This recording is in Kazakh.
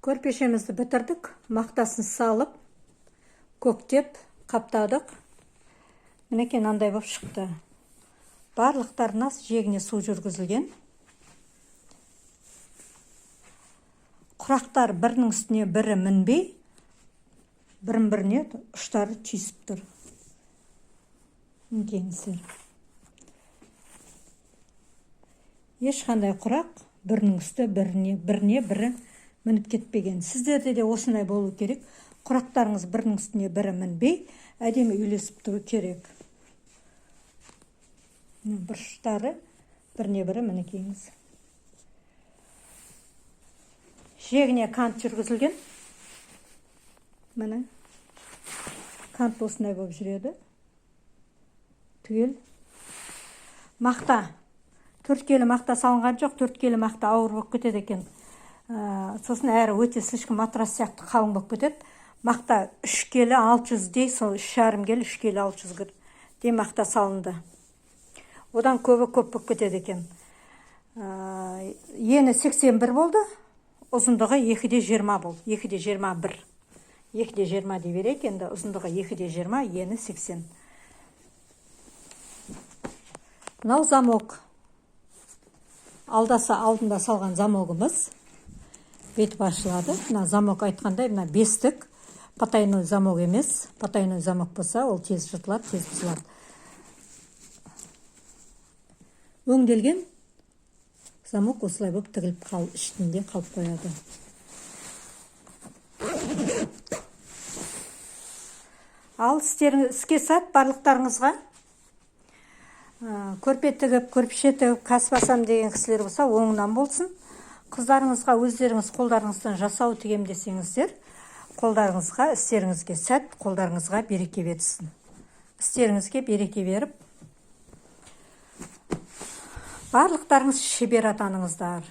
Көрпешемізді бітірдік, мақтасын салып, көктеп, қаптадық. Мінекен андай болып шықты. Барлықтарына жегіне су жүргізілген. Құрақтар бірінің үстіне бірі мінбей, бірін-біріне ұштары түйісіп тұр. Мінекеңіздер. Ешқандай құрақ бірінің үсті біріне бірі мініп кетпеген. Сіздерде де осындай болу керек. Құрақтарыңыз бірінің үстіне бірі мінбей, әдемі үйлесіп тұру керек. Бұрыштары біріне бірі мінекеңіз. Жегіне кант жүргізілген. Міне. Кант осындай болып жүреді. Түгел. Мақта. 4 келі мақта салынған жоқ, 4 келі мақта ауыр болып кетеді екен. Сосын әрі өте слишком матрас сияқты қалың болып кетеді. Мақта 3 келі 600 дей, сол 3,5 келі 3 келі 600 дей мақта салынды. Одан көп болып кетеді екен. Ені 81 болды, ұзындығы 2,20 болды. 2,21. 2,20 дей берейік, енді ұзындығы 2,20, ені 80. Мынау замок. Алдында салған замогымыз. Бетіп ашылады. Мына замок айтқандай, мына бестік. Потайной замок емес. Потайной замок болса, ол тез жыртылады, тез бұзылады. Өңделген замок осылай болып тігіліп ішінде қалып қояды. Ал іске сәт барлықтарыңызға көрпе тігіп, көрпеше тігіп, кәсіп ашам деген кісілер болса, оңынан болсын. Қыздарыңызға өздеріңіз қолдарыңыздан жасау тігем десеңіздер, қолдарыңызға, істеріңізге сәт, қолдарыңызға береке берсін. Істеріңізге береке беріп, барлықтарыңыз шебер атаныңыздар.